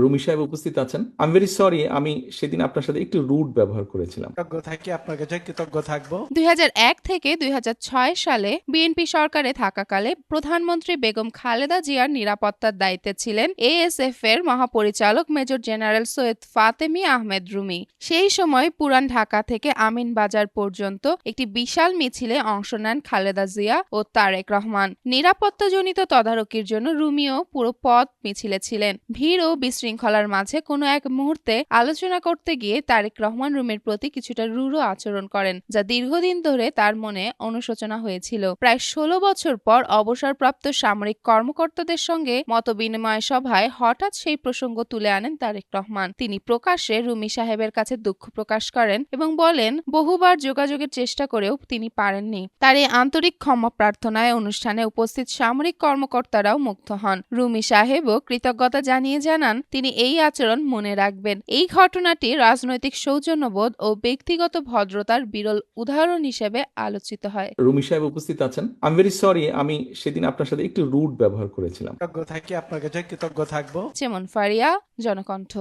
রুমি সাহেব উপস্থিত আছেন? আই এম ভেরি সরি, আমি সেদিন আপনার সাথে একটু রুড ব্যবহার করেছিলাম। কৃতজ্ঞ থাকি, আপনার কাছে কৃতজ্ঞ থাকবো। ২০০১ থেকে ২০০৬ সালে বিএনপি সরকারে থাকাকালে প্রধানমন্ত্রী বেগম খালেদা জিয়ার নিরাপত্তার দায়িত্বে ছিলেন এএসএফ এর মহাপরিচালক মেজর জেনারেল সৈয়দ ফাতেমি আহমেদ রুমি। সেই সময় পুরান ঢাকা থেকে আমিনবাজার পর্যন্ত একটি বিশাল মিছিলে অংশ নেন খালেদা জিয়া ও তারেক রহমান। নিরাপত্তাজনিত তদারকির জন্য রুমিও পুরো পথ মিছিলে ছিলেন। ভিড় ও বিশৃঙ্খলার মাঝে কোনো এক মুহূর্তে আলোচনা করতে গিয়ে তারেক রহমান রুমির প্রতি কিছুটা রূঢ় আচরণ করেন, যা দীর্ঘদিন ধরে তার মনে অনুশোচনা হয়েছিল। প্রায় ১৬ বছর পর অবসরপ্রাপ্ত সামরিক কর্মকর্তাদের সঙ্গে মতবিনিময় সভায় হঠাৎ সেই প্রসঙ্গ তুলে আনেন তারেক রহমান। তিনি প্রকাশ্যে রুমি সাহেবের কাছে দুঃখ প্রকাশ করেন এবং বলেন, বহুবার যোগাযোগের চেষ্টা করেও তিনি পারেননি। তার এই আন্তরিক ক্ষমা প্রার্থনায় অনুষ্ঠানে উপস্থিত সামরিক কর্মকর্তারাও মুগ্ধ হন। রুমি সাহেবও কৃতজ্ঞতা জানিয়ে জানান, তিনি এই আচরণ মনে রাখবেন। এই ঘটনাটি রাজনৈতিক সৌজন্যবোধ ও ব্যক্তিগত ভদ্রতার বিরল উদাহরণ হিসেবে আলোচিত হয়। রুমি সাহেব উপস্থিত আছেন? আই এম ভেরি সরি, আমি সেদিন আপনার সাথে একটু রুড ব্যবহার করেছিলাম। কৃতজ্ঞ থাকি, আপনার কাছে কৃতজ্ঞ থাকবো। যেমন ফারিয়া, জনকণ্ঠ।